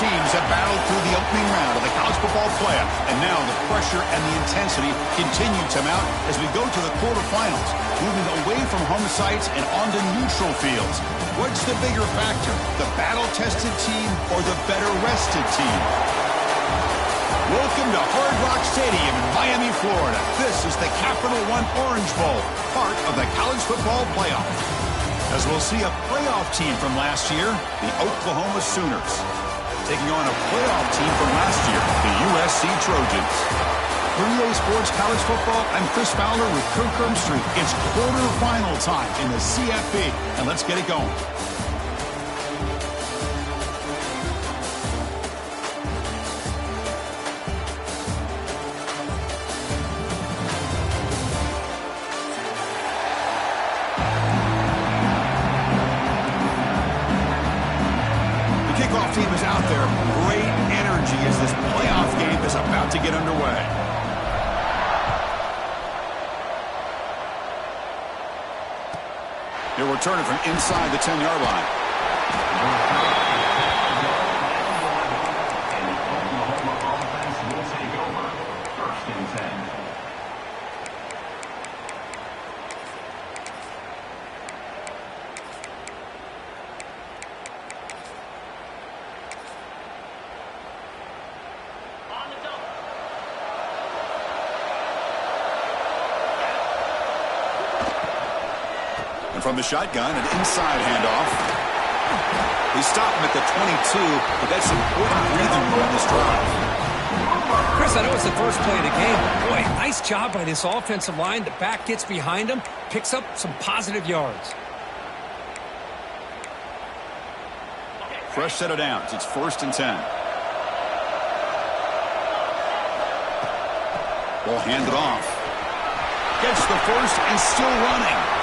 teams have battled through the opening round of the college football playoff, and now the pressure and the intensity continue to mount as we go to the quarterfinals, moving away from home sites and onto neutral fields. What's the bigger factor, the battle-tested team or the better-rested team? Welcome to Hard Rock Stadium in Miami, Florida. This is the Capital One Orange Bowl, part of the college football playoff. As we'll see a playoff team from last year, the Oklahoma Sooners, taking on a playoff team from last year, the USC Trojans. For EA Sports College Football, I'm Chris Fowler with Kirk Ermstreet. It's quarterfinal time in the CFP, and let's get it going. Team is out there. Great energy as this playoff game is about to get underway. He'll return it from inside the 10-yard line. From the shotgun, an inside handoff. They stop him at the 22, but that's important breathing room on this drive. Chris, I know it's the first play of the game, but boy, nice job by this offensive line. The back gets behind him, picks up some positive yards. Fresh set of downs. It's 1st and 10. Ball handed off. Gets the first and still running.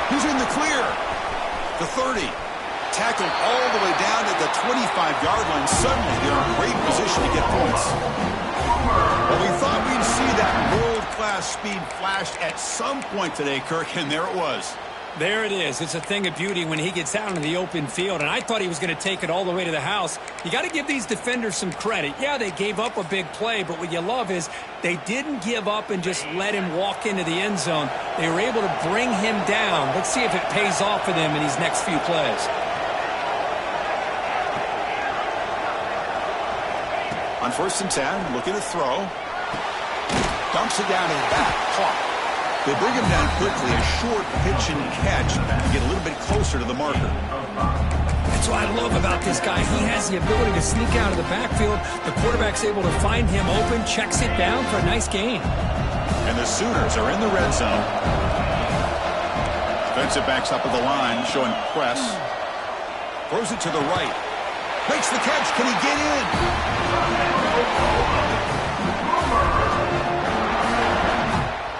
He's in the clear. The 30. Tackled all the way down to the 25-yard line. Suddenly, they're in great position to get points. Well, we thought we'd see that world-class speed flashed at some point today, Kirk, and there it was. There it is. It's a thing of beauty when he gets out into the open field, and I thought he was going to take it all the way to the house. You got to give these defenders some credit. Yeah, they gave up a big play, but what you love is they didn't give up and just let him walk into the end zone. They were able to bring him down. Let's see if it pays off for them in these next few plays. On 1st and 10, looking to throw. Dumps it down in the back. Caught. They bring him down quickly, a short pitch and catch to get a little bit closer to the marker. That's what I love about this guy. He has the ability to sneak out of the backfield. The quarterback's able to find him open, checks it down for a nice gain. And the Sooners are in the red zone. Defensive backs up at the line, showing press. Throws it to the right. Makes the catch. Can he get in?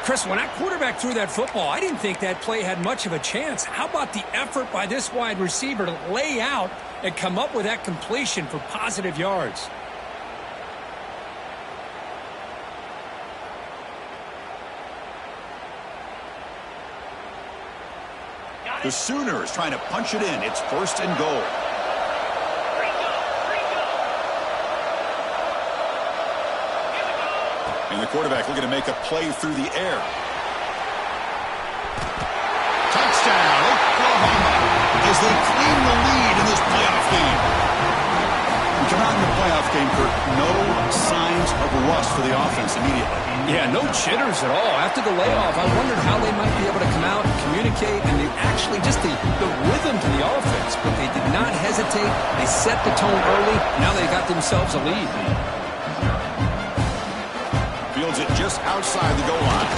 Chris, when that quarterback threw that football, I didn't think that play had much of a chance. How about the effort by this wide receiver to lay out and come up with that completion for positive yards? The Sooners trying to punch it in. It's 1st and goal. And the quarterback looking to make a play through the air. Touchdown, Oklahoma, as they claim the lead in this playoff game. We come out in the playoff game, Kirk, no signs of rust for the offense immediately. Yeah, no jitters at all. After the layoff, I wondered how they might be able to come out and communicate, and they actually just the rhythm to the offense. But they did not hesitate. They set the tone early. Now they got themselves a lead. Fields it just outside the goal line.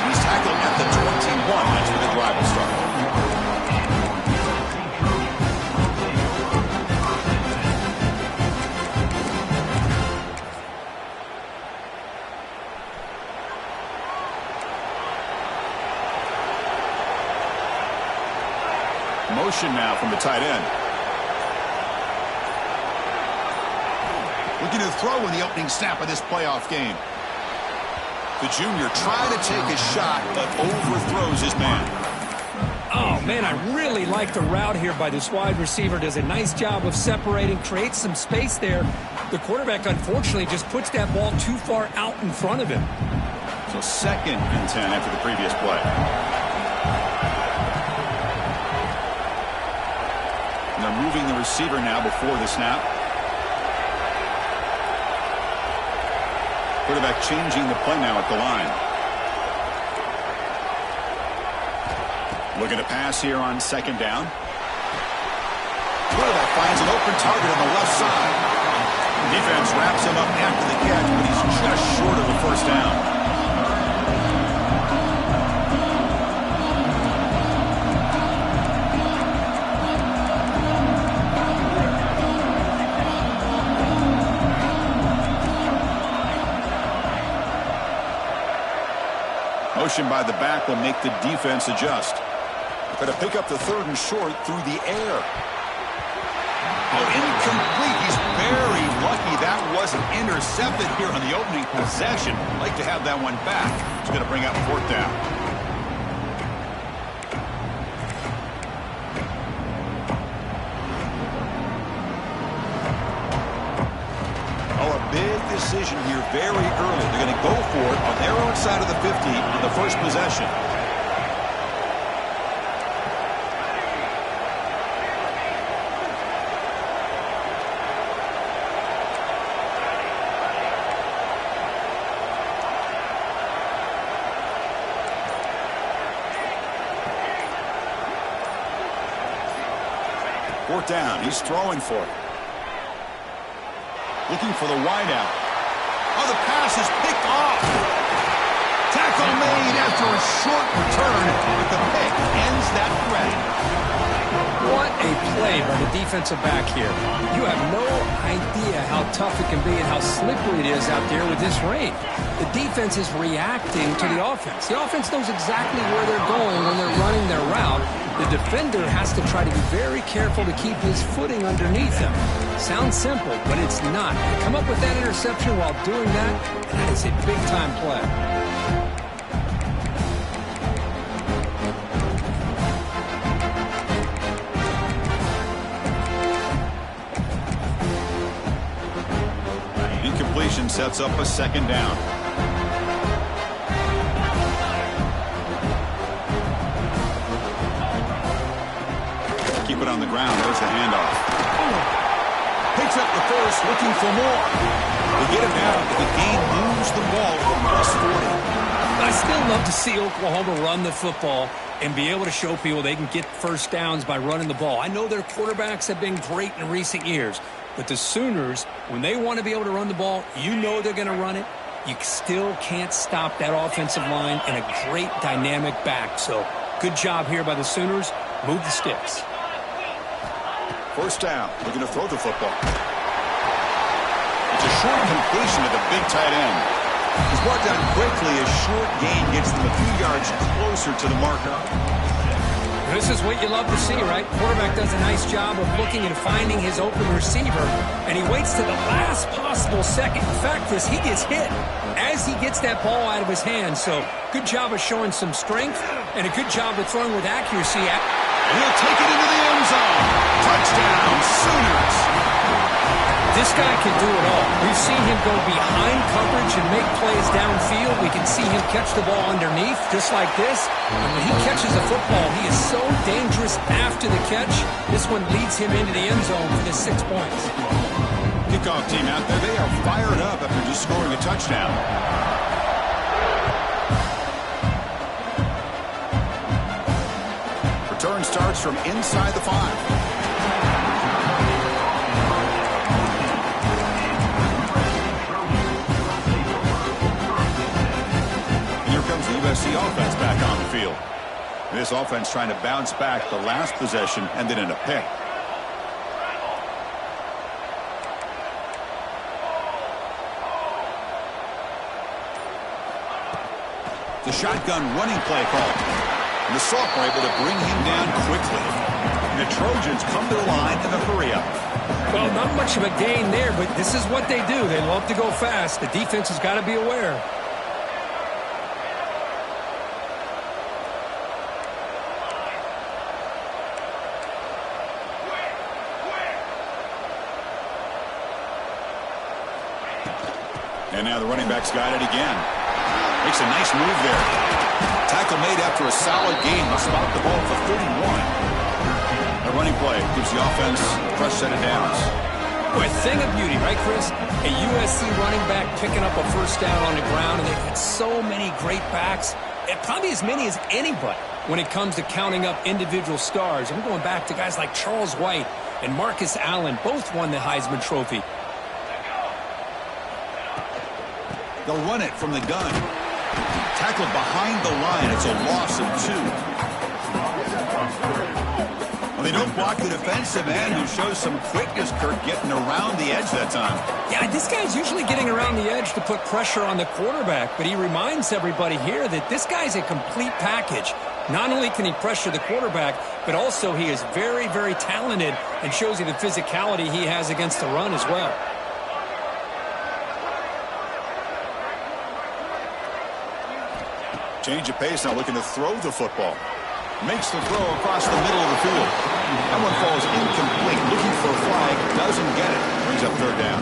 He's tackled at the 21. That's where the drive will start. Motion now from the tight end. Looking to throw in the opening snap of this playoff game. The junior trying to take a shot, but overthrows his man. Oh, man, I really like the route here by this wide receiver. Does a nice job of separating, creates some space there. The quarterback, unfortunately, just puts that ball too far out in front of him. So 2nd and 10 after the previous play. And they're moving the receiver now before the snap. Quarterback changing the play now at the line. Looking to pass here on 2nd down. Quarterback finds an open target on the left side. Defense wraps him up after the catch, but he's just short of the 1st down. Motion by the back will make the defense adjust. Going to pick up the 3rd and short through the air. Oh, incomplete. He's very lucky that wasn't intercepted here on the opening possession. Like to have that one back. It's going to bring up 4th down. Oh, a big decision here very early. They're going to go for it on their own side of the 50 on the 1st possession. Fourth down. He's throwing for it. Looking for the wideout. Oh, the pass is picked off. Tackle made after a short return, but the pick ends that threat. What a play by the defensive back here. You have no idea how tough it can be and how slippery it is out there with this rain. The defense is reacting to the offense. The offense knows exactly where they're going when they're running their route. The defender has to try to be very careful to keep his footing underneath him. Sounds simple, but it's not. To come up with that interception while doing that is a big-time play. Incompletion sets up a 2nd down. Keep it on the ground. There's the handoff. Picks up the first, looking for more. They get him down, but the game moves the ball across 40. I still love to see Oklahoma run the football and be able to show people they can get 1st downs by running the ball. I know their quarterbacks have been great in recent years, but the Sooners, when they want to be able to run the ball, you know they're going to run it. You still can't stop that offensive line and a great dynamic back. So good job here by the Sooners. Move the sticks. 1st down. Looking to throw the football. It's a short completion to the big tight end. He's brought down quickly. A short gain gets them a few yards closer to the marker. This is what you love to see, right? Quarterback does a nice job of looking and finding his open receiver, and he waits to the last possible second. In fact, he gets hit as he gets that ball out of his hands. So good job of showing some strength and a good job of throwing with accuracy. And he'll take it into the end zone. Touchdown, Sooners. This guy can do it all. We've seen him go behind coverage and make plays downfield. We can see him catch the ball underneath, just like this. And when he catches the football, he is so dangerous after the catch. This one leads him into the end zone for the 6 points. Kickoff team out there, they are fired up after just scoring a touchdown. Return starts from inside the 5. USC offense back on the field. This offense trying to bounce back. The last possession ended in a pick. The shotgun running play call. And the sophomore able to bring him down quickly. And the Trojans come to the line in a hurry up. Well, not much of a gain there, but this is what they do. They love to go fast. The defense has got to be aware. And now the running back's got it again. Makes a nice move there. Tackle made after a solid gain. He'll spot the ball for 31. A running play gives the offense a fresh set of downs. Boy, a thing of beauty, right, Chris? A USC running back picking up a first down on the ground, and they've had so many great backs, and probably as many as anybody when it comes to counting up individual stars. I'm going back to guys like Charles White and Marcus Allen. Both won the Heisman Trophy. They'll run it from the gun. Tackled behind the line. It's a loss of 2. Well, they don't block the defensive end, who shows some quickness, Kurt, getting around the edge that time. Yeah, this guy's usually getting around the edge to put pressure on the quarterback, but he reminds everybody here that this guy's a complete package. Not only can he pressure the quarterback, but also he is very, very talented and shows you the physicality he has against the run as well. Change of pace, now looking to throw the football. Makes the throw across the middle of the field. That one falls incomplete. Looking for a flag, doesn't get it. Brings up third down.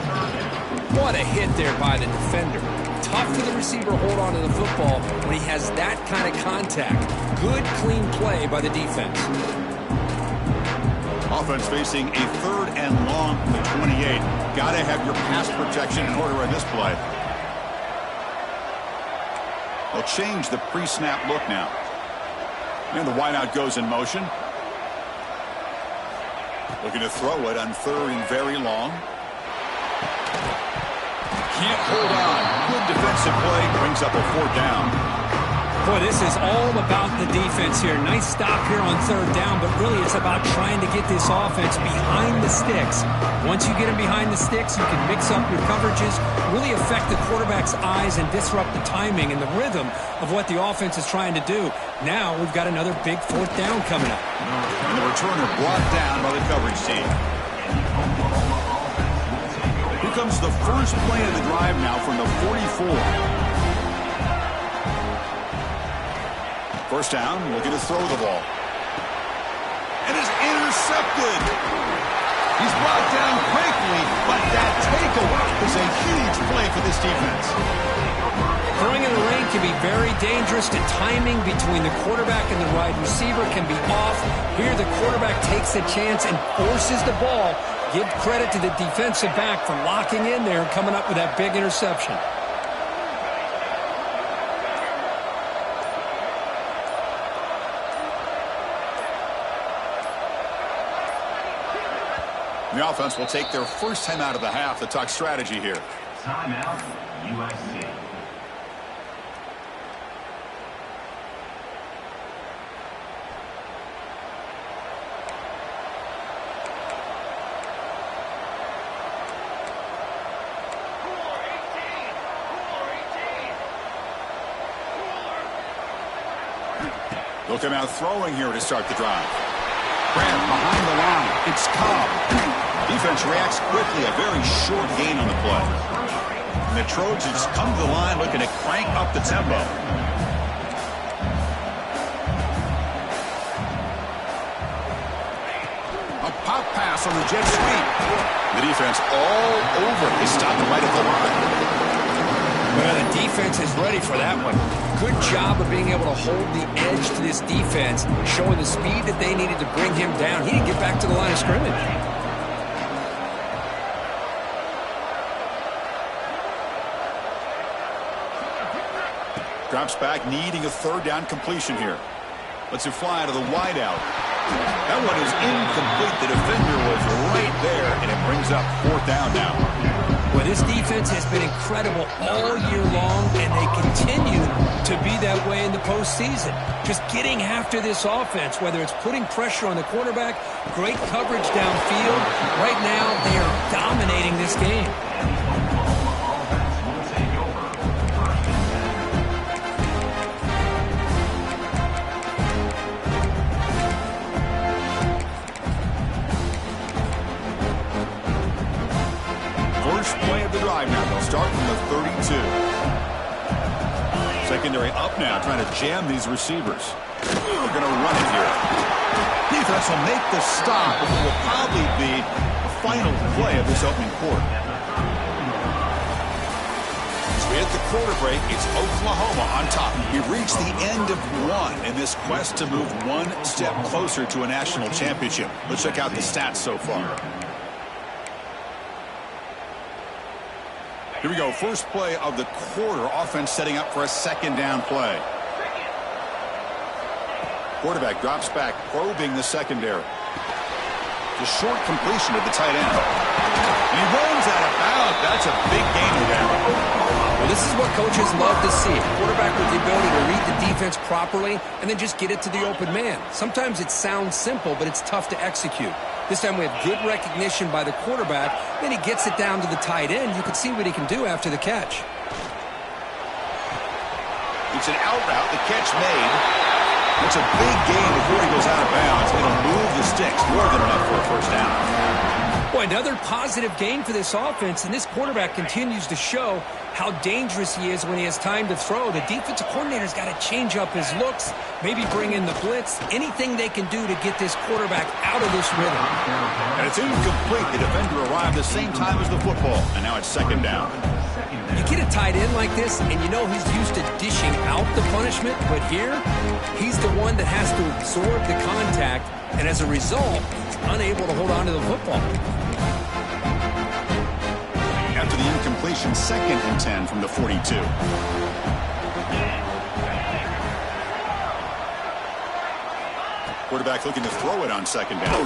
What a hit there by the defender. Tough for the receiver to hold on to the football when he has that kind of contact. Good, clean play by the defense. Offense facing a third and long to 28. Got to have your pass protection in order on this play. They'll change the pre-snap look now. And the wideout goes in motion. Looking to throw it on third and very long. Can't hold on. Good defensive play. Brings up a fourth down. Boy, this is all about the defense here. Nice stop here on third down, but really it's about trying to get this offense behind the sticks. Once you get them behind the sticks, you can mix up your coverages, really affect the quarterback's eyes and disrupt the timing and the rhythm of what the offense is trying to do. Now we've got another big fourth down coming up. And the returner brought down by the coverage team. Here comes the first play of the drive now from the 44. First down, looking to throw the ball. And is intercepted. He's brought down quickly, but that takeaway is a huge play for this defense. Throwing in the rain can be very dangerous. The timing between the quarterback and the wide receiver can be off. Here the quarterback takes a chance and forces the ball. Give credit to the defensive back for locking in there and coming up with that big interception. The offense will take their first time out of the half to talk strategy here. Timeout, USC. They'll come out throwing here to start the drive. Grant behind the line. It's Cobb. Defense reacts quickly. A very short gain on the play. And the Trojans come to the line looking to crank up the tempo. A pop pass on the jet sweep. The defense all over. They stop it right at the line. Well, the defense is ready for that one. Good job of being able to hold the edge to this defense, showing the speed that they needed to bring him down. He didn't get back to the line of scrimmage. Drops back, needing a third down completion here. Lets it fly to the wideout. That one is incomplete. The defender was right there, and it brings up fourth down now. Well, this defense has been incredible all year long, and they continue to be that way in the postseason. Just getting after this offense, whether it's putting pressure on the quarterback, great coverage downfield. Right now, they are dominating this game. First play of the drive now. They'll start from the 32. Secondary up now, trying to jam these receivers. They're going to run it here. Defense will make the stop, but it will probably be the final play of this opening quarter. At the quarter break, it's Oklahoma on top. We've reached the end of one in this quest to move one step closer to a national championship. Let's check out the stats so far. Here we go. First play of the quarter. Offense setting up for a second down play. Quarterback drops back, probing the secondary. The short completion of the tight end. And he runs out of bounds. That's a big gain down. Well, this is what coaches love to see. A quarterback with the ability to read the defense properly and then just get it to the open man. Sometimes it sounds simple, but it's tough to execute. This time we have good recognition by the quarterback. Then he gets it down to the tight end. You can see what he can do after the catch. It's an out route. The catch made. It's a big gain before he goes out of bounds. It'll move the sticks more than enough for a first down. Boy, another positive gain for this offense, and this quarterback continues to show how dangerous he is when he has time to throw. The defensive coordinator's got to change up his looks, maybe bring in the blitz, anything they can do to get this quarterback out of this rhythm. And it's incomplete. The defender arrived the same time as the football, and now it's second down. You get a tight end like this, and you know he's used to dishing out the punishment, but here, he's the one that has to absorb the contact, and as a result, he's unable to hold on to the football. After the incompletion, 2nd and 10 from the 42. Quarterback looking to throw it on second down.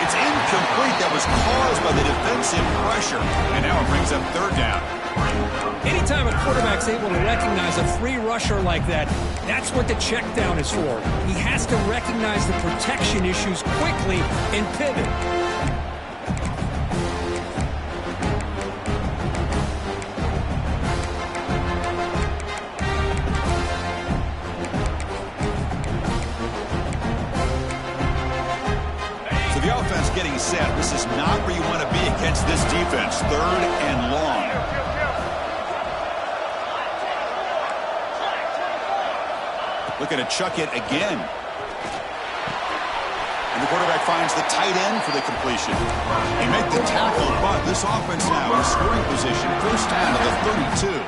It's incomplete. That was caused by the defensive pressure, and now it brings up third down. Anytime a quarterback's able to recognize a free rusher like that, that's what the check down is for. He has to recognize the protection issues quickly and pivot. So the offense getting set. This is not where you want to be against this defense. 3rd and long. Looking to chuck it again. And the quarterback finds the tight end for the completion. He made the tackle, but this offense now in scoring position. First down to the 32.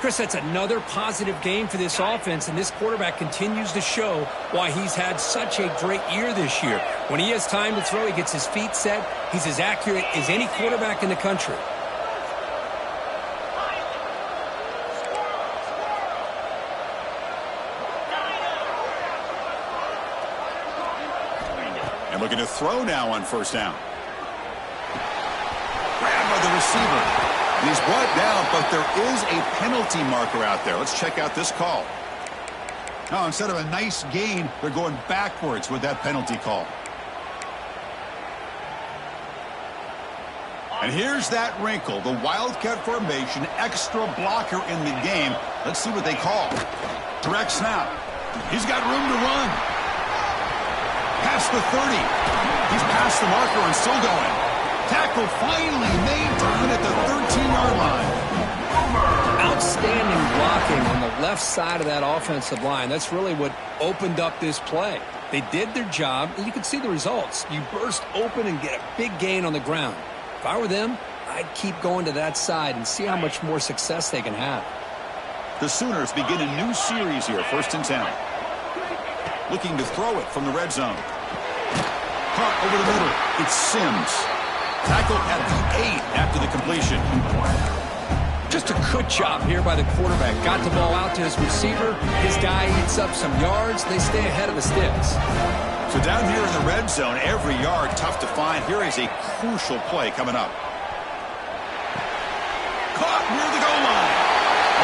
Chris, that's another positive game for this offense, and this quarterback continues to show why he's had such a great year this year. When he has time to throw, he gets his feet set. He's as accurate as any quarterback in the country. And looking to throw now on first down. Grabbed by the receiver. And he's brought down, but there is a penalty marker out there. Let's check out this call. Now, instead of a nice gain, they're going backwards with that penalty call. And here's that wrinkle, the Wildcat formation, extra blocker in the game. Let's see what they call. Direct snap. He's got room to run. Past the 30. He's past the marker and still going. Tackle finally made to win at the 13-yard line. Outstanding blocking on the left side of that offensive line. That's really what opened up this play. They did their job, and you can see the results. You burst open and get a big gain on the ground. If I were them, I'd keep going to that side and see how much more success they can have. The Sooners begin a new series here, 1st and 10. Looking to throw it from the red zone. Caught over the middle. It's Sims. Tackle at the 8 after the completion. Just a good job here by the quarterback. Got the ball out to his receiver. His guy eats up some yards. They stay ahead of the sticks. So down here in the red zone, every yard tough to find. Here is a crucial play coming up. Caught near the goal line.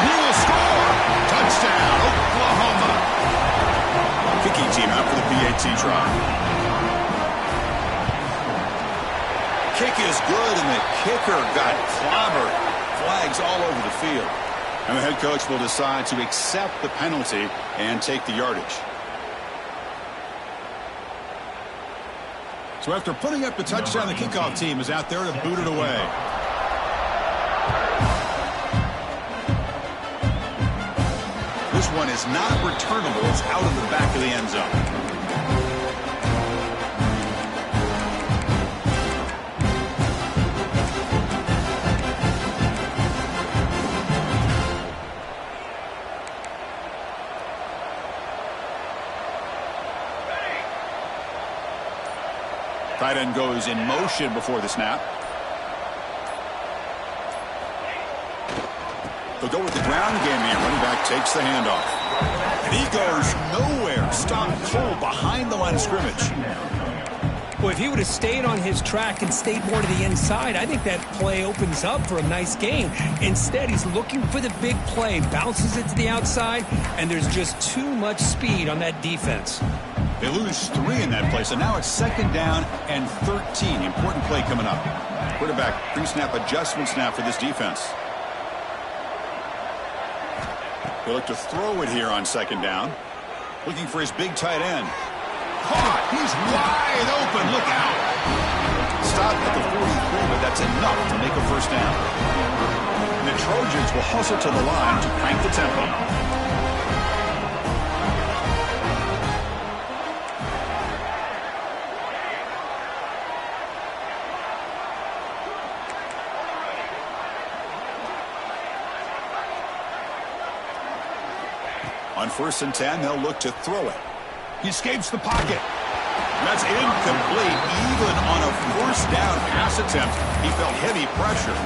He will score. Touchdown, Oklahoma. Kicking team out for the PAT try. Kick is good, and the kicker got clobbered. Flags all over the field. And the head coach will decide to accept the penalty and take the yardage. So after putting up the touchdown, the kickoff team is out there to boot it away. This one is not returnable. It's out of the back of the end zone. Tight end goes in motion before the snap. They'll go with the ground game here. Running back takes the handoff. And he goes nowhere. Stopped cold behind the line of scrimmage. Well, if he would have stayed on his track and stayed more to the inside, I think that play opens up for a nice game. Instead, he's looking for the big play, bounces it to the outside, and there's just too much speed on that defense. They lose 3 in that play, so now it's 2nd down and 13. Important play coming up. Quarterback pre-snap adjustments now for this defense. They look to throw it here on 2nd down. Looking for his big tight end. Caught! He's wide open. Look out! Stop at the 43, but that's enough to make a 1st down. And the Trojans will hustle to the line to crank the tempo. On 1st and 10, they'll look to throw it. He escapes the pocket. That's incomplete. Even on a 1st down pass attempt, he felt heavy pressure.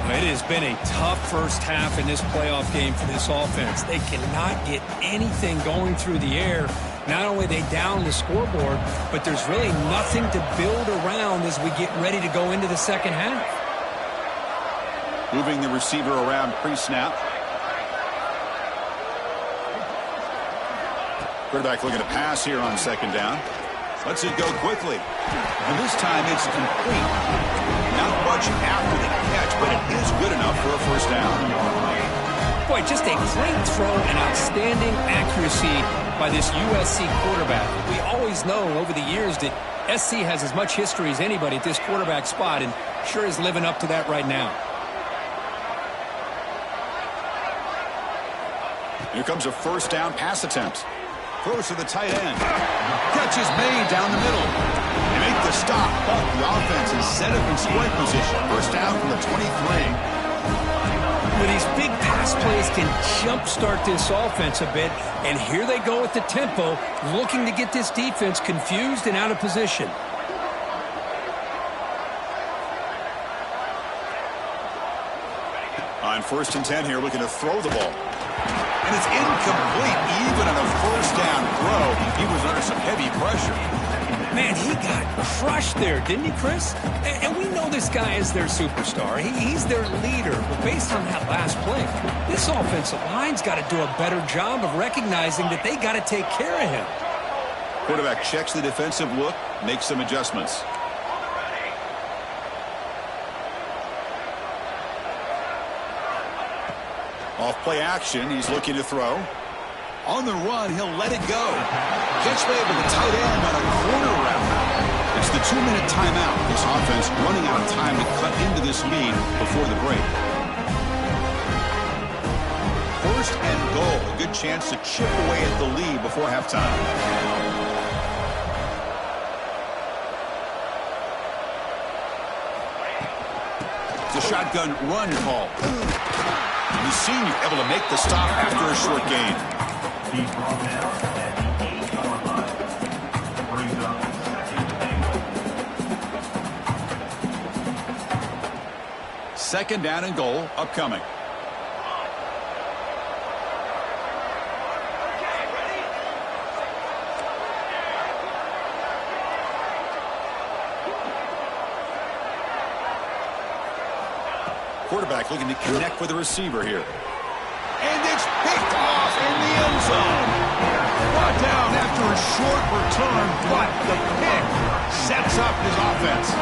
It has been a tough first half in this playoff game for this offense. They cannot get anything going through the air. Not only they down the scoreboard, but there's really nothing to build around as we get ready to go into the 2nd half. Moving the receiver around pre-snap. Quarterback looking to pass here on 2nd down. Lets it go quickly. And this time it's complete. Not much after the catch, but it is good enough for a 1st down. Boy, just a clean throw and outstanding accuracy by this USC quarterback. We always know over the years that SC has as much history as anybody at this quarterback spot, and sure is living up to that right now. Here comes a 1st down pass attempt. Throws to the tight end. Catch is made down the middle. They make the stop, but the offense is set up in scoring position. 1st down from the 23. Well, these big pass plays can jumpstart this offense a bit, and here they go at the tempo, looking to get this defense confused and out of position. On 1st and 10 here, looking to throw the ball. And it's incomplete. Even on a 1st down throw, he was under some heavy pressure. Man, he got crushed there, didn't he, Chris? And we know this guy is their superstar. He's their leader. But based on that last play, this offensive line's got to do a better job of recognizing that they got to take care of him. Quarterback checks the defensive look, makes some adjustments. Off play action, he's looking to throw. On the run, he'll let it go. Catch made with the tight end on a corner route. It's the 2-minute timeout. This offense running out of time to cut into this lead before the break. 1st and goal. A good chance to chip away at the lead before halftime. It's a shotgun run call. The senior able to make the stop after a short gain. He's brought down at the 8-yard line. Brings up 2nd and 2nd down and goal upcoming. Quarterback looking to connect with the receiver here. And it's picked off in the end zone. Brought down after a short return, but the pick sets up his offense.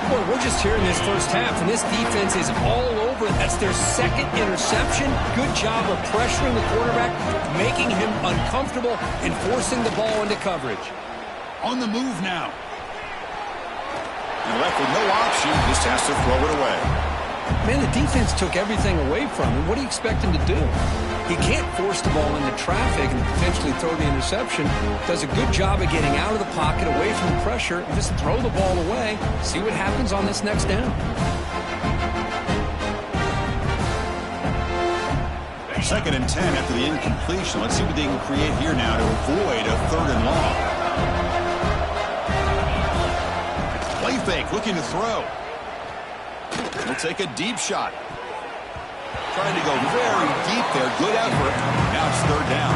Boy, we're just here in this first half, and this defense is all over it. That's their 2nd interception. Good job of pressuring the quarterback, making him uncomfortable, and forcing the ball into coverage. On the move now. And left with no option, just has to throw it away. Man, the defense took everything away from him. What do you expect him to do? He can't force the ball into traffic and potentially throw the interception. Does a good job of getting out of the pocket, away from the pressure, and just throw the ball away. See what happens on this next down. 2nd and 10 after the incompletion. Let's see what they can create here now to avoid a 3rd and long. fake, looking to throw. He'll take a deep shot. Trying to go very deep there. Good effort. Now it's third down.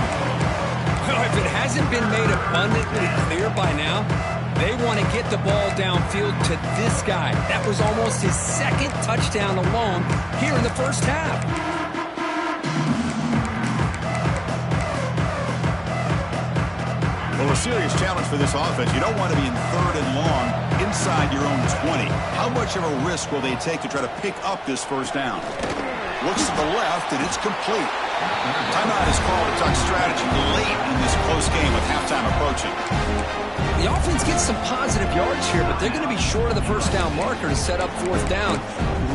Well, if it hasn't been made abundantly clear by now, they want to get the ball downfield to this guy. That was almost his second touchdown alone here in the first half. Well, a serious challenge for this offense. You don't want to be in third and long inside your own 20. How much of a risk will they take to try to pick up this first down? Looks to the left, and it's complete. Timeout is called to talk strategy late in this close game with halftime approaching. The offense gets some positive yards here, but they're going to be short of the first down marker to set up fourth down.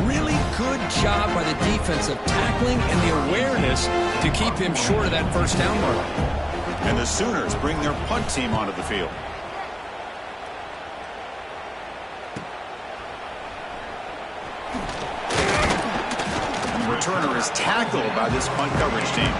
Really good job by the defense of tackling and the awareness to keep him short of that first down marker. And the Sooners bring their punt team onto the field. And the returner is tackled by this punt coverage team.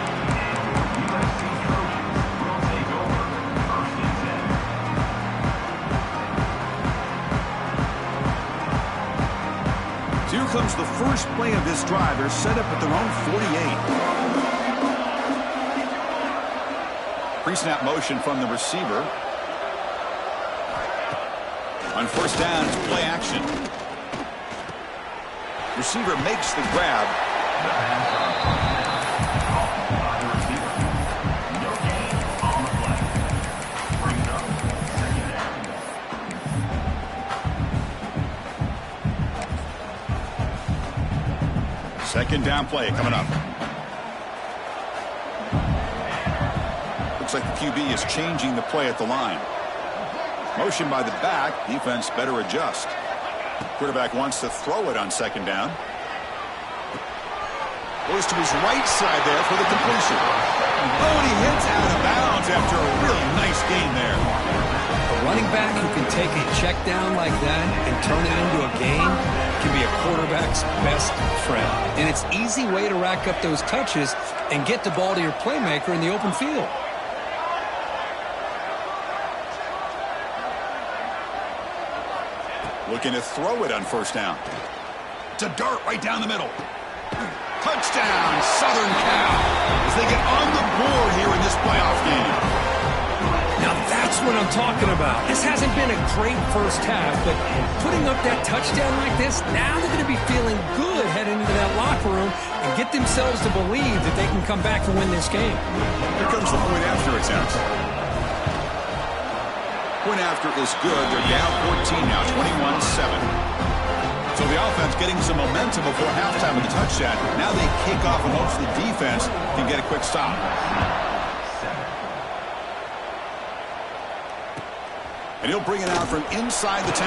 So here comes the first play of this drive. They're set up at their own 48. Pre-snap motion from the receiver. On first down, it's play action. Receiver makes the grab. Second down play coming up. Looks like the QB is changing the play at the line. Motion by the back. Defense better adjust. Quarterback wants to throw it on second down. Goes to his right side there for the completion. Oh, and he hits out of bounds after a really nice gain there. A running back who can take a check down like that and turn it into a gain can be a quarterback's best friend. And it's an easy way to rack up those touches and get the ball to your playmaker in the open field. Looking to throw it on first down. It's a dart right down the middle. Touchdown, Southern Cal, as they get on the board here in this playoff game. Now that's what I'm talking about. This hasn't been a great first half, but putting up that touchdown like this, now they're going to be feeling good heading into that locker room and get themselves to believe that they can come back and win this game. Here comes the point after attempt. Point after is good. They're down 14 now, 21-7. So the offense getting some momentum before halftime with the touchdown. Now they kick off and hopes the defense can get a quick stop. And he'll bring it out from inside the 10.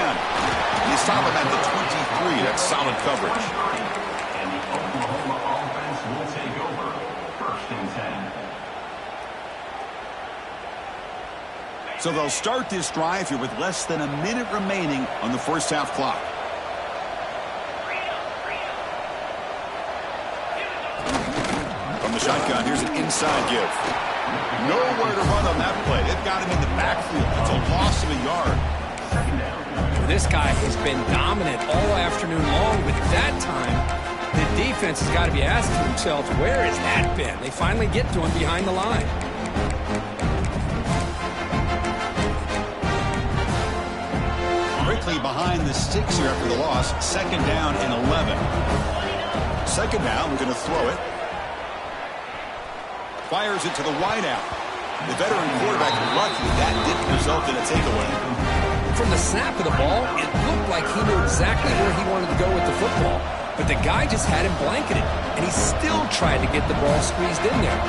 He's stopping at the 23. That's solid coverage. And the Oklahoma offense will take over. First and 10. So they'll start this drive here with less than a minute remaining on the first half clock. From the shotgun, here's an inside give. Nowhere to run on that play. They've got him in the backfield. It's a loss of a yard. This guy has been dominant all afternoon long, but that time, the defense has got to be asking themselves, where has that been? They finally get to him behind the line. Quickly behind the sticks here after the loss. Second down and 11. Second down, we're going to throw it. Fires it to the wideout. The veteran quarterback lucky that didn't result in a takeaway. From the snap of the ball, it looked like he knew exactly where he wanted to go with the football, but the guy just had him blanketed, and he still tried to get the ball squeezed in there.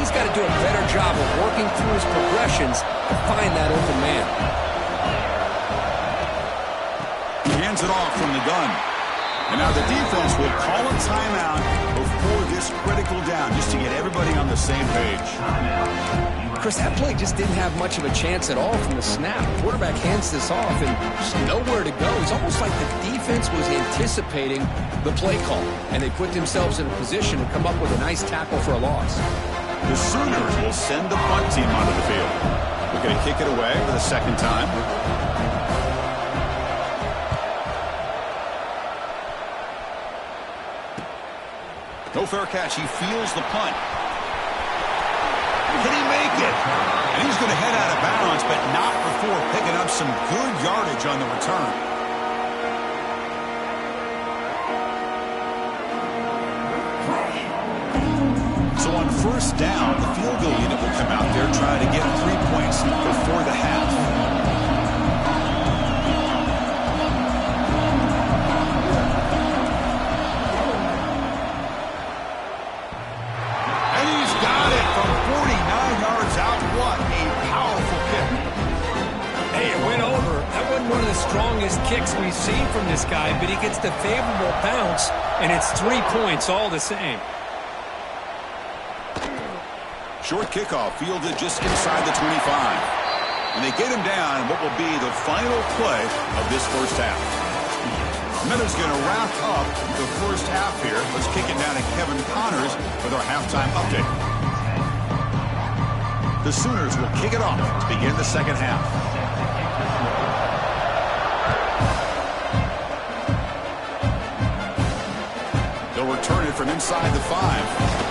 He's got to do a better job of working through his progressions to find that open man. He hands it off from the gun. And now the defense will call a timeout before this critical down, just to get everybody on the same page. Chris, that play just didn't have much of a chance at all from the snap. The quarterback hands this off and just nowhere to go. It's almost like the defense was anticipating the play call, and they put themselves in a position to come up with a nice tackle for a loss. The Sooners will send the punt team onto the field. We're going to kick it away for the second time. No fair catch. He feels the punt. Can he make it? And he's going to head out of bounds, but not before picking up some good yardage on the return. So on first down, the field goal unit will come out there trying to get 3 points before the half. And he's got it from 49 yards out. What a powerful kick. Hey, it went over. That wasn't one of the strongest kicks we've seen from this guy, but he gets the favorable bounce, and it's 3 points all the same. Short kickoff fielded just inside the 25. And they get him down in what will be the final play of this first half. Minutes going to wrap up the first half here. Let's kick it down to Kevin Connors with our halftime update. The Sooners will kick it off to begin the second half. They'll return it from inside the 5.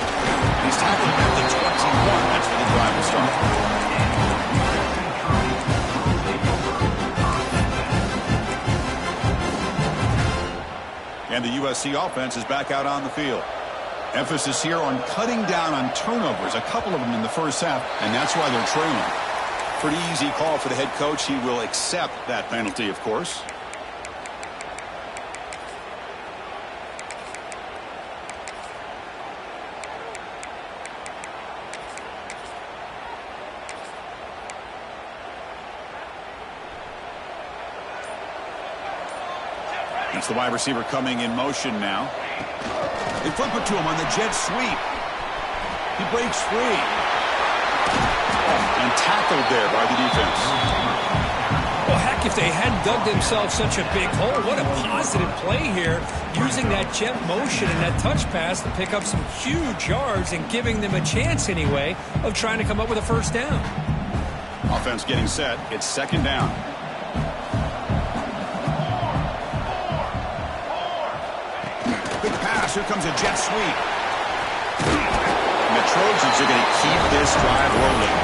He's tackled at the 21. That's where the drive will start. And the USC offense is back out on the field. Emphasis here on cutting down on turnovers, a couple of them in the first half, and that's why they're trailing. Pretty easy call for the head coach. He will accept that penalty, of course. It's the wide receiver coming in motion now. They flip it to him on the jet sweep. He breaks free. And tackled there by the defense. Well, heck, if they hadn't dug themselves such a big hole, what a positive play here, using that jet motion and that touch pass to pick up some huge yards and giving them a chance anyway of trying to come up with a first down. Offense getting set. It's second down. Here comes a jet sweep. And the Trojans are going to keep this drive rolling.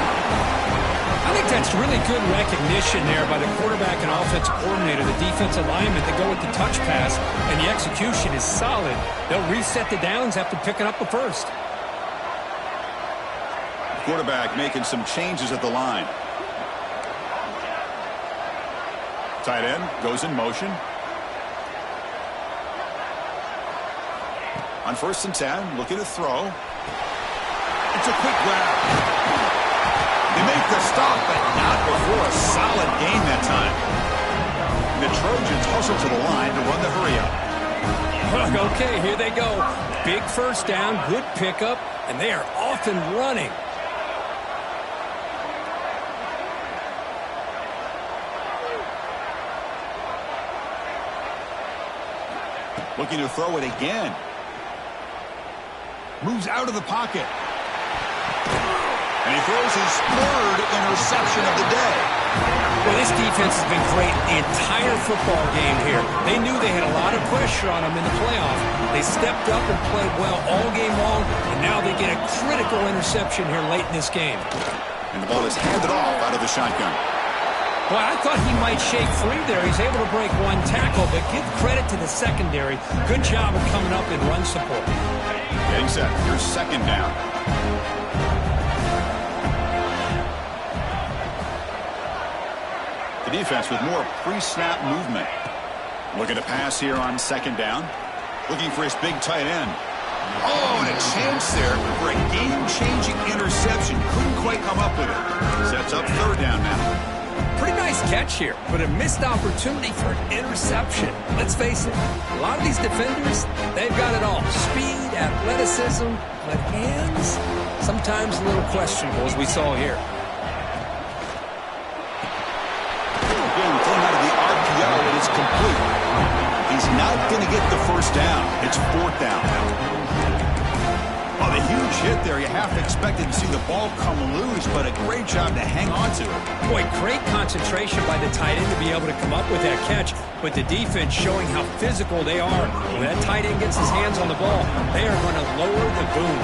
I think that's really good recognition there by the quarterback and offensive coordinator, the defensive lineman, to go with the touch pass, and the execution is solid. They'll reset the downs after picking up the first. Quarterback making some changes at the line. Tight end goes in motion. On first and 10, looking to throw. It's a quick grab. They make the stop, but not before a solid gain that time. The Trojans hustle to the line to run the hurry-up. Okay, here they go. Big first down, good pickup, and they are off and running. Looking to throw it again. Moves out of the pocket. And he throws his third interception of the day. Well, this defense has been great the entire football game here. They knew they had a lot of pressure on them in the playoff. They stepped up and played well all game long, and now they get a critical interception here late in this game. And the ball is handed off out of the shotgun. Well, I thought he might shake free there. He's able to break one tackle, but give credit to the secondary. Good job of coming up in run support. Getting set. Here's second down. The defense with more pre-snap movement. Looking to pass here on second down. Looking for his big tight end. Oh, and a chance there for a game-changing interception. Couldn't quite come up with it. Sets up third down now. Pretty nice catch here, but a missed opportunity for an interception. Let's face it, a lot of these defenders, they've got it all. Speed, athleticism, but hands, sometimes a little questionable, as we saw here. Again, thrown out of the RPO, and it's complete. He's not going to get the first down. It's fourth down now. Oh, the huge hit there. You half expected to see the ball come loose, but a great job to hang on to it. Boy, great concentration by the tight end to be able to come up with that catch. but the defense showing how physical they are. When that tight end gets his hands on the ball, they are going to lower the boom.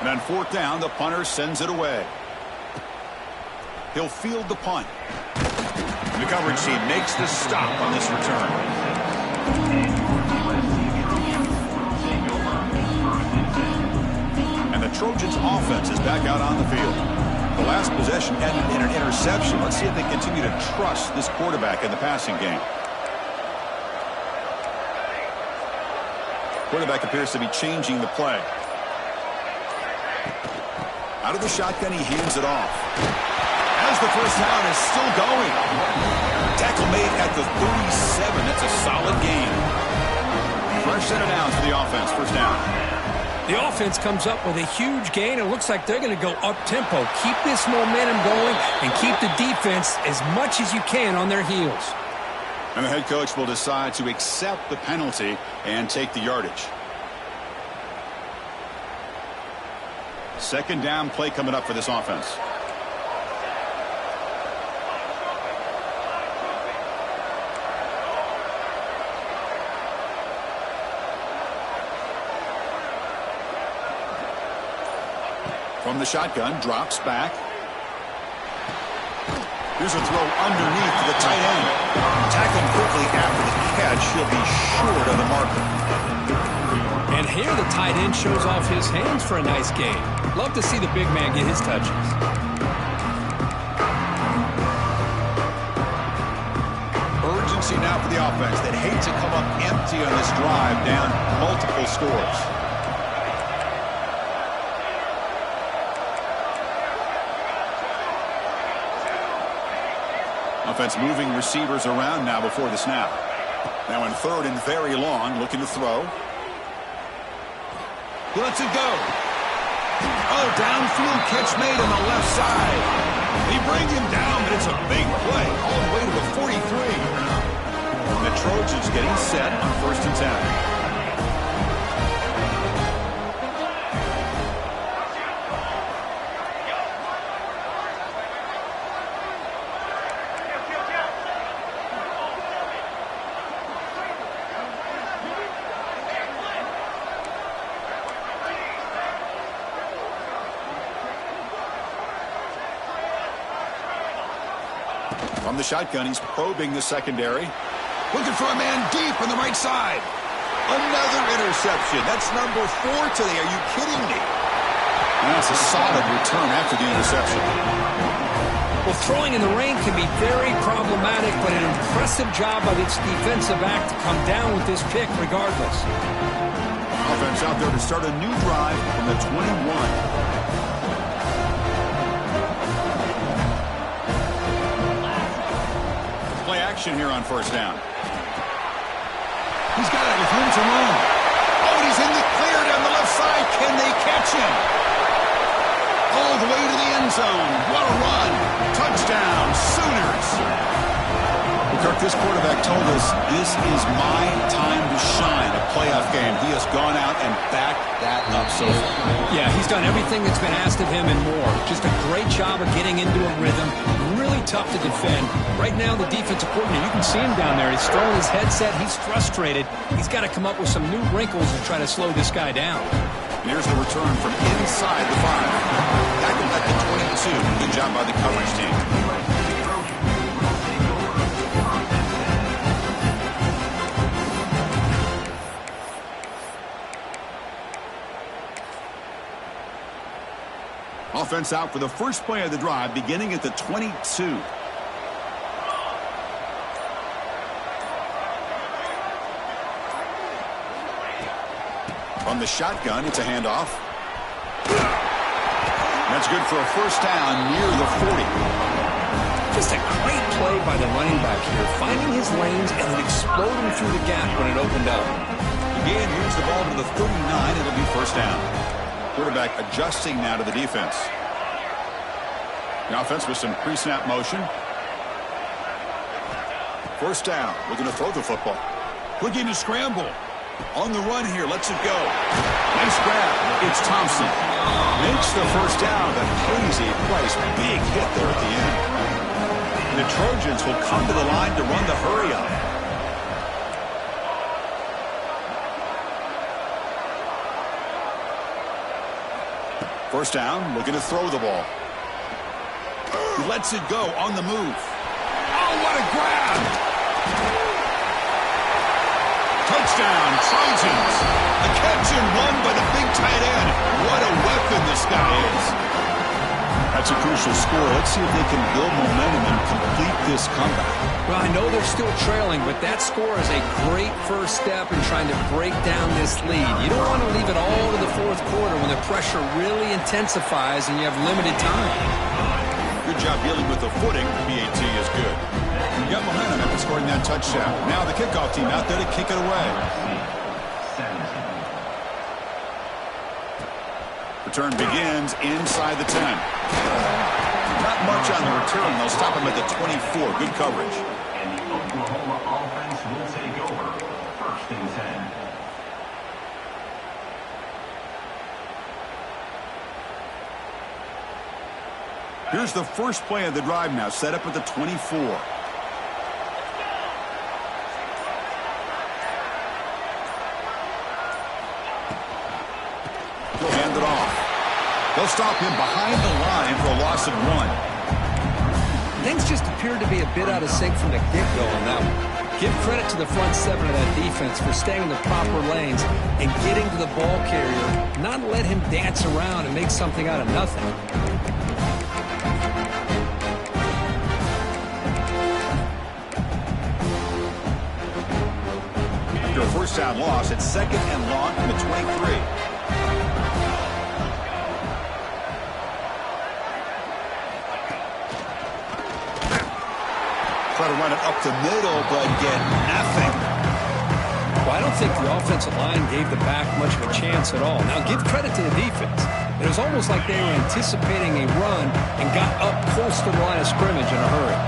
And on fourth down, the punter sends it away. He'll field the punt. And the coverage team makes the stop on this return. And the Trojans' offense is back out on the field. The last possession ended in an interception. Let's see if they continue to trust this quarterback in the passing game. Quarterback appears to be changing the play. Out of the shotgun, he hands it off. As the first down is still going. Tackle made at the 37. That's a solid gain. Fresh set of downs for the offense. First down. The offense comes up with a huge gain. It looks like they're going to go up-tempo. Keep this momentum going and keep the defense as much as you can on their heels. And the head coach will decide to accept the penalty and take the yardage. Second down play coming up for this offense. From the shotgun, drops back. Here's a throw underneath to the tight end. Tackled quickly after the catch. He'll be short of the marker. And here the tight end shows off his hands for a nice gain. Love to see the big man get his touches. Urgency now for the offense. They'd hate to come up empty on this drive, down multiple scores. Offense moving receivers around now before the snap. Now in third and very long, looking to throw. He lets it go. Oh, downfield catch made on the left side. They bring him down, but it's a big play all the way to the 43. And the Trojans getting set on first and 10. From the shotgun, he's probing the secondary. Looking for a man deep on the right side. Another interception. That's number 4 today. Are you kidding me? And that's a solid return after the interception. Well, throwing in the rain can be very problematic, but an impressive job by its defensive back to come down with this pick regardless. Offense out there to start a new drive from the 21. Play action here on first down. He's got it with room to run. Oh, he's in the clear down the left side. Can they catch him? All the way to the end zone. What a run. Touchdown, Sooners. Kirk, this quarterback told us this is my time to shine, a playoff game. He has gone out and backed that up so far. Yeah, he's done everything that's been asked of him and more. Just a great job of getting into a rhythm. Really tough to defend. Right now, the defensive coordinator, you can see him down there. He's throwing his headset. He's frustrated. He's got to come up with some new wrinkles and try to slow this guy down. And here's the return from inside the 5. Tackled at the 22. Good job by the coverage team. Offense out for the first play of the drive, beginning at the 22. From the shotgun, it's a handoff. That's good for a first down near the 40. Just a great play by the running back here, finding his lanes and then exploding through the gap when it opened up. Again, moves the ball to the 39. It'll be first down. Quarterback adjusting now to the defense. The offense with some pre-snap motion. First down. Looking to throw the football. Looking to scramble. On the run here. Lets it go. Nice grab. It's Thompson. Makes the first down, but pays a price. Big hit there at the end. And the Trojans will come to the line to run the hurry-up. First down, looking to throw the ball. He lets it go on the move. Oh, what a grab! Touchdown, Trojans. A catch and run by the big tight end. What a weapon this guy is. That's a crucial score. Let's see if they can build momentum and complete this comeback. Well, I know they're still trailing, but that score is a great first step in trying to break down this lead. You don't want to leave it all to the fourth quarter when the pressure really intensifies and you have limited time. Good job dealing with the footing. BAT is good. You got momentum after scoring that touchdown. Now the kickoff team out there to kick it away. Return begins inside the 10. Not much on the return. They'll stop him at the 24. Good coverage. And the Oklahoma offense will take over. First and 10. Here's the first play of the drive now, set up at the 24. He'll hand it off. They'll stop him behind the line for a loss of 1. Things just appeared to be a bit out of sync from the get-go on that one. Give credit to the front seven of that defense for staying in the proper lanes and getting to the ball carrier, not let him dance around and make something out of nothing. After a first down loss, it's second and long from the 23. Try to run it up the middle, but get nothing. Well, I don't think the offensive line gave the back much of a chance at all. Now, give credit to the defense. It was almost like they were anticipating a run and got up close to the line of scrimmage in a hurry.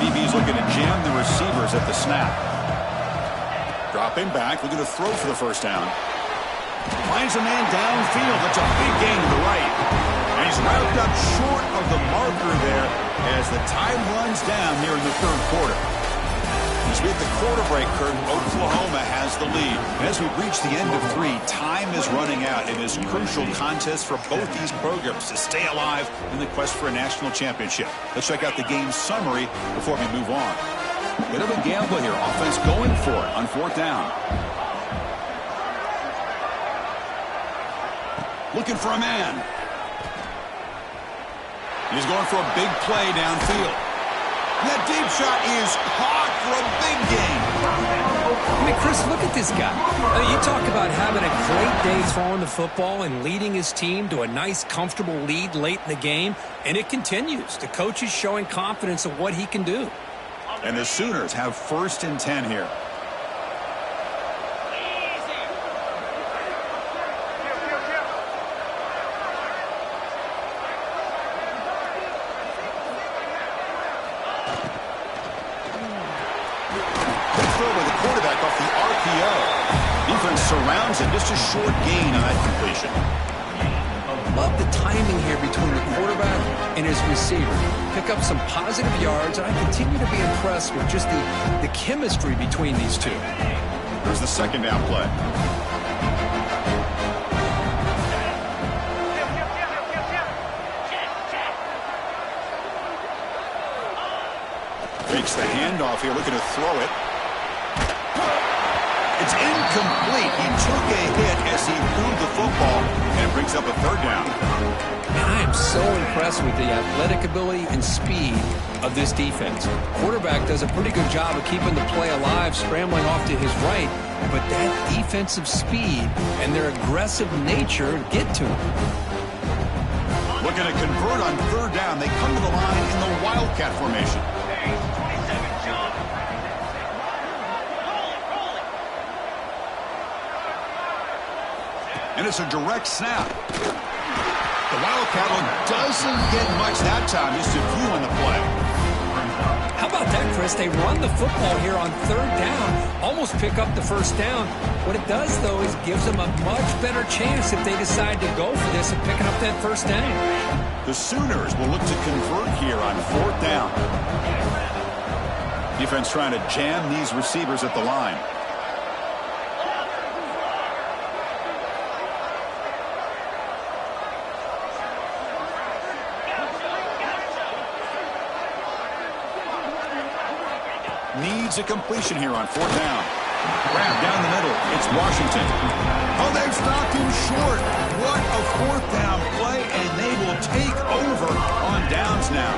DB's looking to jam the receivers at the snap. Dropping back, looking to throw for the first down. Finds a man downfield. That's a big gain to the right. And he's wrapped up short of the marker there as the time runs down here in the third quarter. As we hit the quarter break curtain, Oklahoma has the lead. And as we reach the end of 3, time is running out in this crucial contest for both these programs to stay alive in the quest for a national championship. Let's check out the game summary before we move on. Bit of a gamble here. Offense going for it on fourth down. Looking for a man. He's going for a big play downfield. That deep shot is caught for a big gain. I mean, Chris, look at this guy. I mean, you talk about having a great day throwing the football and leading his team to a nice, comfortable lead late in the game, and it continues. The coach is showing confidence of what he can do. And the Sooners have first and 10 here. Surrounds him, just a short gain on that completion. Love the timing here between the quarterback and his receiver. Pick up some positive yards, and I continue to be impressed with just the chemistry between these two. There's the second down play. Fakes the handoff here, looking to throw it. It's incomplete. He took a hit as he threw the football and brings up a third down. I am so impressed with the athletic ability and speed of this defense. Quarterback does a pretty good job of keeping the play alive, scrambling off to his right, but that defensive speed and their aggressive nature get to him. Looking to convert on third down. They come to the line in the Wildcat formation. And it's a direct snap. The Wildcat doesn't get much that time, just a few on the play. How about that, Chris? They run the football here on third down, almost almost pick up the first down. What it does, though, is gives them a much better chance if they decide to go for this and picking up that first down. The Sooners will look to convert here on 4th down. Defense trying to jam these receivers at the line. Needs a completion here on 4th down. Grab down the middle. It's Washington. Oh, they've stopped him short. What a 4th down play, and they will take over on downs now.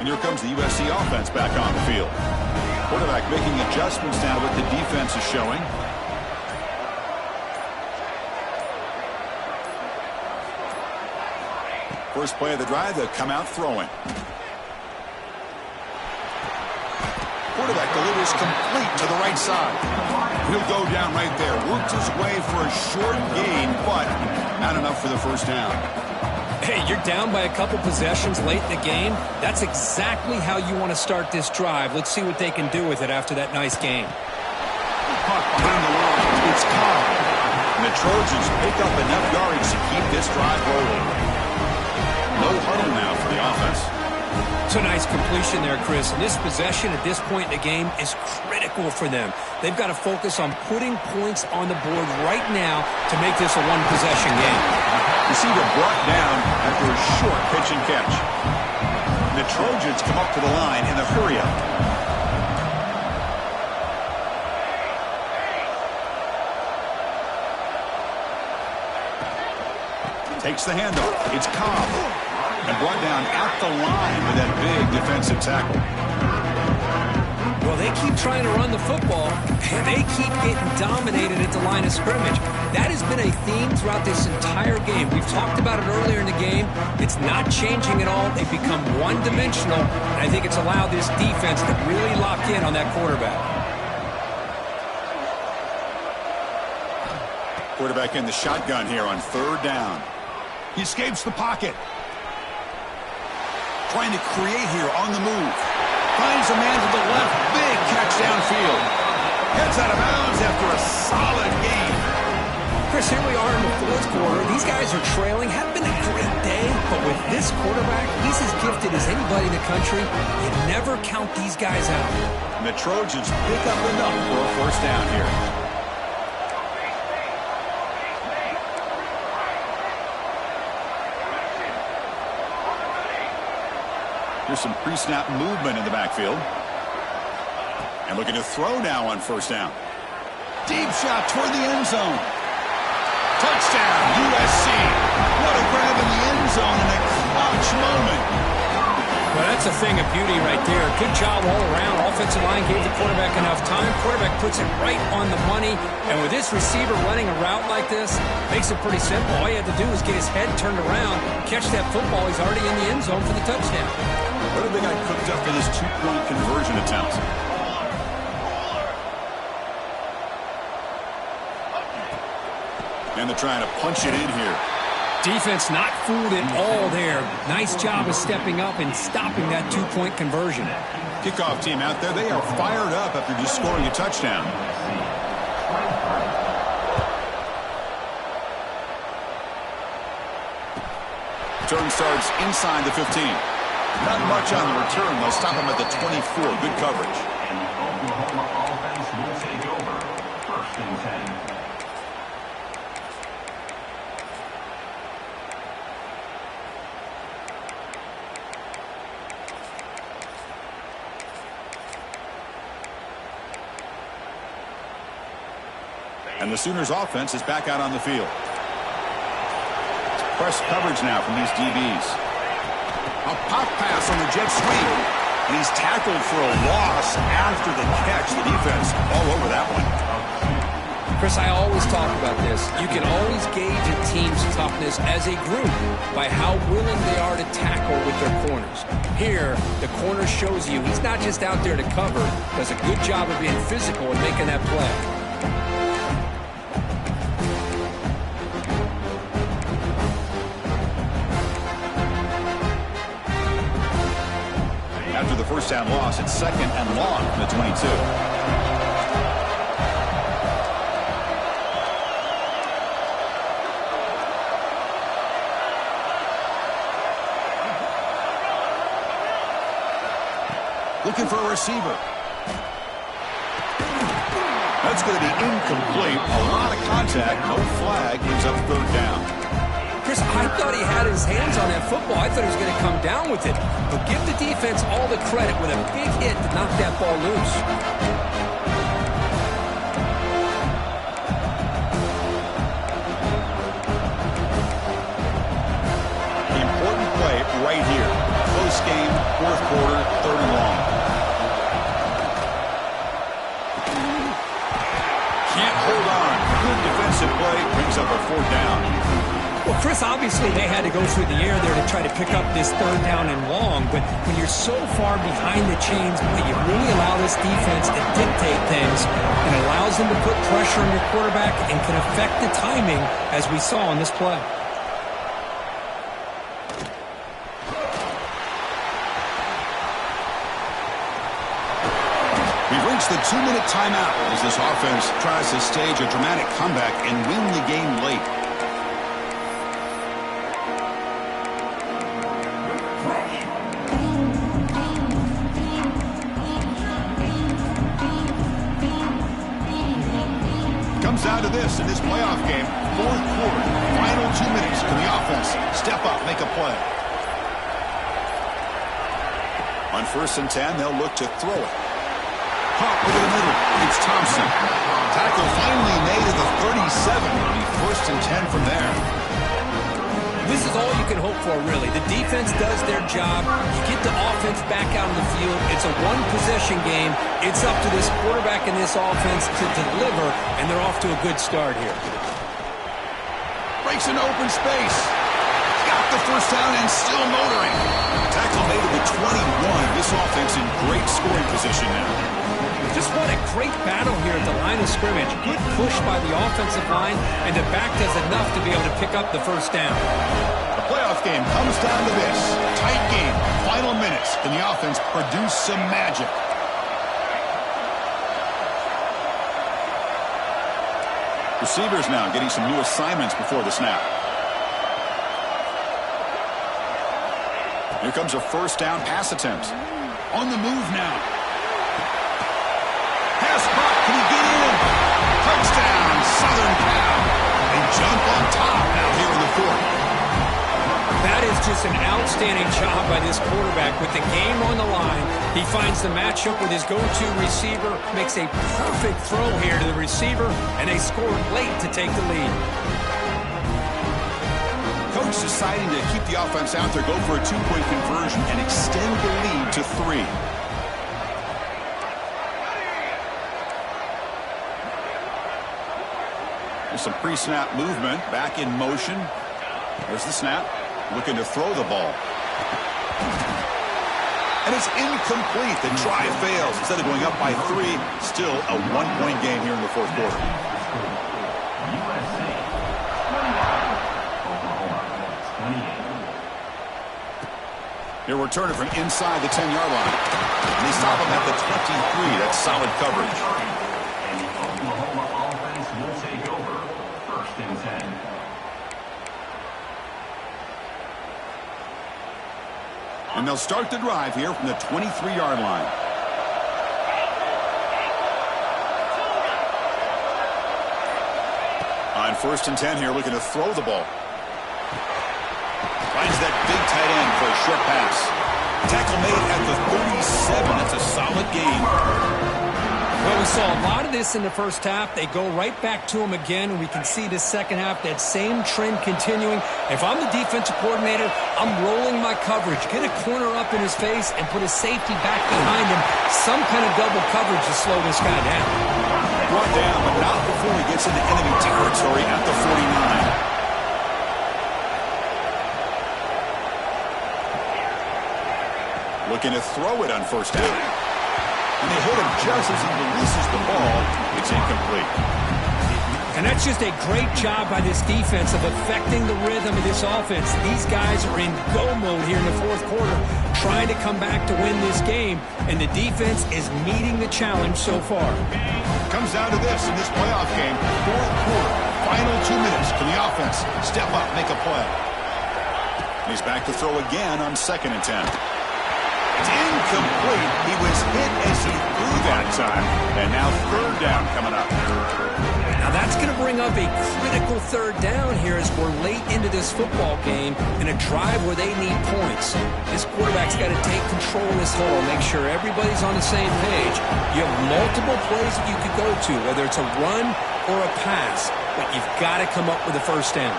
And here comes the USC offense back on the field. Quarterback making adjustments now what the defense is showing. First play of the drive, they'll come out throwing. Quarterback delivers complete to the right side. He'll go down right there. Works his way for a short gain, but not enough for the first down. Hey, you're down by a couple possessions late in the game. That's exactly how you want to start this drive. Let's see what they can do with it after that nice game. Puck behind the line. It's Cobb. And the Trojans pick up enough yardage to keep this drive rolling. No huddle now for the offense. It's a nice completion there, Chris. And this possession at this point in the game is critical for them. They've got to focus on putting points on the board right now to make this a one-possession game. Receiver brought down after a short pitch and catch. And the Trojans come up to the line in a hurry-up. Takes the handoff. It's Cobb. And brought down at the line with that big defensive tackle. Well, they keep trying to run the football, and they keep getting dominated at the line of scrimmage. That has been a theme throughout this entire game. We've talked about it earlier in the game. It's not changing at all. They've become one-dimensional, and I think it's allowed this defense to really lock in on that quarterback. Quarterback in the shotgun here on 3rd down. He escapes the pocket. Trying to create here on the move. Finds a man to the left. Big catch downfield. Heads out of bounds after a solid game. Chris, here we are in the 4th quarter. These guys are trailing. Haven't been a great day, but with this quarterback, he's as gifted as anybody in the country. You never count these guys out. And the Trojans pick up enough for a 1st down here. Here's some pre-snap movement in the backfield. And looking to throw now on 1st down. Deep shot toward the end zone. Touchdown, USC. What a grab in the end zone in a clutch moment. Well, that's a thing of beauty right there. Good job all around. Offensive line gave the quarterback enough time. Quarterback puts it right on the money. And with this receiver running a route like this, makes it pretty simple. All you have to do is get his head turned around, catch that football. He's already in the end zone for the touchdown. What have they got cooked up in this 2-point conversion attempt? And they're trying to punch it in here. Defense not fooled at all there. Nice job of stepping up and stopping that 2-point conversion. Kickoff team out there. They are fired up after just scoring a touchdown. Turn starts inside the 15. Not much on the return. They'll stop him at the 24. Good coverage. And the Oklahoma offense will take over. 1st and 10. And the Sooners offense is back out on the field. Press coverage now from these DBs. A pop pass on the jet sweep. And he's tackled for a loss after the catch. The defense all over that one. Chris, I always talk about this. You can always gauge a team's toughness as a group by how willing they are to tackle with their corners. Here, the corner shows you he's not just out there to cover, does a good job of being physical and making that play. the first down loss. It's 2nd and long from the 22. Looking for a receiver. That's going to be incomplete. A lot of contact. No flag. Brings up 3rd down. Chris, I thought he had his hands on that football. I thought he was going to come down with it. But give the defense all the credit with a big hit to knock that ball loose. An important play right here. Close game, 4th quarter, 3rd and long. Can't hold on. Good defensive play. Brings up a 4th down. Well, Chris, obviously they had to go through the air there to try to pick up this 3rd down and long, but when you're so far behind the chains, you really allow this defense to dictate things, and it allows them to put pressure on your quarterback and can affect the timing, as we saw in this play. We've reached the 2-minute timeout as this offense tries to stage a dramatic comeback and win the game late. Down to this in this playoff game, 4th quarter, final 2 minutes. Can the offense step up, make a play? On 1st and 10, they'll look to throw it. Pop over the middle. It's Thompson. Tackle finally made at the 37. It'll be 1st and 10 from there. This is all you can hope for, really. The defense does their job. You get the offense back out on the field. It's a one-possession game. It's up to this quarterback and this offense to deliver, and they're off to a good start here. Breaks an open space. Got the first down and still motoring. Tackle made at the 21. This offense in great scoring position now. Just what a great battle here at the line of scrimmage. Good push by the offensive line, and the back does enough to be able to pick up the first down. The playoff game comes down to this. Tight game, final minutes. Can the offense produce some magic? Receivers now getting some new assignments before the snap. Here comes a first down pass attempt. On the move now. Pass caught. Can he get in? Touchdown, Southern Cal. They jump on top now here in the 4th. That is just an outstanding job by this quarterback with the game on the line. He finds the matchup with his go-to receiver, makes a perfect throw here to the receiver, and they score late to take the lead. Coach deciding to keep the offense out there, go for a 2-point conversion, and extend the lead to 3. There's some pre-snap movement, back in motion. There's the snap, looking to throw the ball. And it's incomplete. The try fails. Instead of going up by 3, still a 1-point game here in the 4th quarter. He'll return it from inside the 10-yard line. And they stop him at the 23. That's solid coverage. And the Oklahoma offense will take over 1st and 10. And they'll start the drive here from the 23-yard line. On 1st and 10 here, looking to throw the ball. Finds that big tight end for a short pass. Tackle made at the 37. That's a solid game. Well, we saw a lot of this in the first half. They go right back to him again, and we can see the second half, that same trend continuing. If I'm the defensive coordinator, I'm rolling my coverage. Get a corner up in his face and put a safety back behind him. Some kind of double coverage to slow this guy down. Brought down, but not before he gets into enemy territory at the 49. Looking to throw it on 1st down. And they hit him just as he releases the ball. It's incomplete. And that's just a great job by this defense of affecting the rhythm of this offense. These guys are in go mode here in the fourth quarter, trying to come back to win this game, and the defense is meeting the challenge so far. Comes down to this in this playoff game. Fourth quarter, final 2 minutes. Can the offense step up, make a play? He's back to throw again on second and 10. It's incomplete. He was hit as he threw that time. And now third down coming up. Now that's going to bring up a critical third down here as we're late into this football game in a drive where they need points. This quarterback's got to take control of this huddle, make sure everybody's on the same page. You have multiple plays that you could go to, whether it's a run or a pass, but you've got to come up with a first down.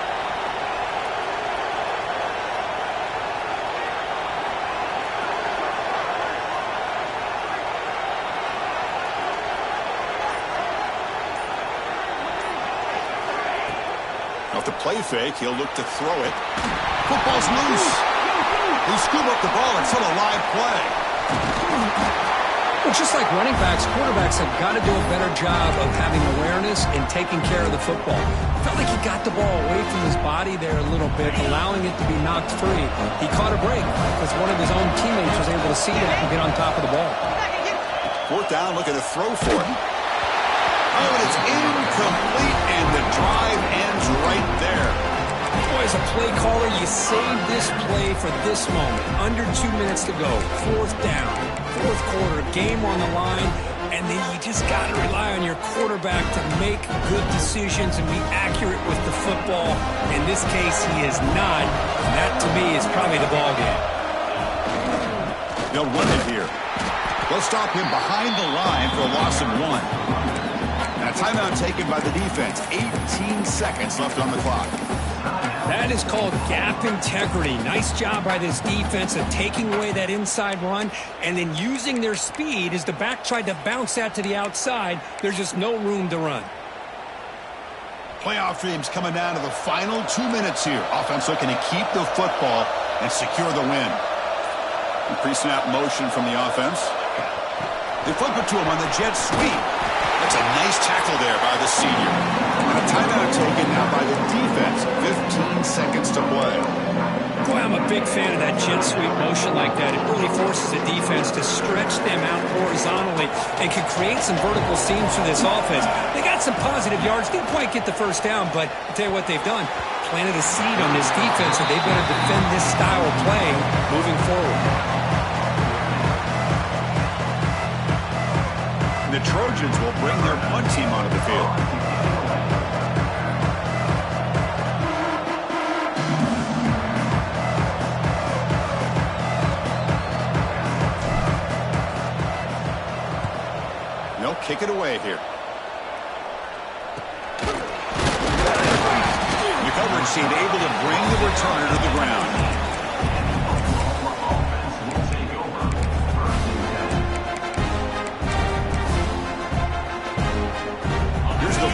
Off the play fake, he'll look to throw it. Football's loose. He scoop up the ball. It's still a live play. Well, just like running backs, quarterbacks have got to do a better job of having awareness and taking care of the football. Felt like he got the ball away from his body there a little bit, allowing it to be knocked free. He caught a break because one of his own teammates was able to see that and get on top of the ball. Fourth down, looking to throw for it. Oh, and it's incomplete, and the drive ends right there. Boy, as a play caller, you save this play for this moment. Under 2 minutes to go. Fourth down. Fourth quarter. Game on the line. And then you just got to rely on your quarterback to make good decisions and be accurate with the football. In this case, he is not. And that, to me, is probably the ball game. They'll run it here. They'll stop him behind the line for a loss of 1. A timeout taken by the defense. 18 seconds left on the clock. That is called gap integrity. Nice job by this defense of taking away that inside run and then using their speed as the back tried to bounce that to the outside. There's just no room to run. Playoff dreams coming down to the final 2 minutes here. Offense looking to keep the football and secure the win. Pre-snap motion from the offense. They flip it to him on the jet sweep. That's a nice tackle there by the senior. And a timeout taken now by the defense. 15 seconds to play. Boy, I'm a big fan of that jet sweep motion like that. It really forces the defense to stretch them out horizontally and can create some vertical seams for this offense. They got some positive yards. Didn't quite get the first down, but I'll tell you what they've done. Planted a seed on this defense, and they better defend this style of play moving forward. The Trojans will bring their punt team onto the field. They'll kick it away here. The coverage team able to bring the returner to the ground.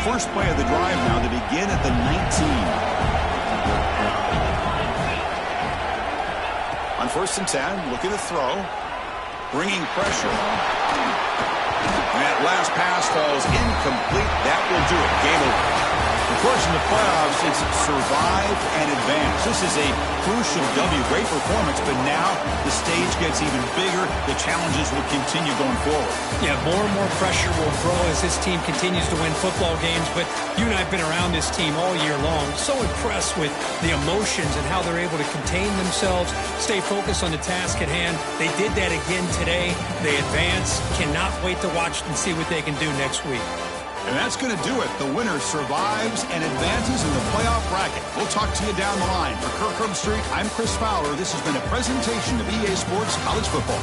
First play of the drive now to begin at the 19. On 1st and 10, looking to throw. Bringing pressure. And that last pass falls incomplete. That will do it. Game over. Of course, in the playoffs, it's survive and advance. This is a crucial W. Great performance, but now the stage gets even bigger. The challenges will continue going forward. Yeah, more and more pressure will grow as this team continues to win football games. But you and I have been around this team all year long. So impressed with the emotions and how they're able to contain themselves, stay focused on the task at hand. They did that again today. They advance. Cannot wait to watch and see what they can do next week. And that's going to do it. The winner survives and advances in the playoff bracket. We'll talk to you down the line. For Kirk Herbstreit, I'm Chris Fowler. This has been a presentation of EA Sports College Football.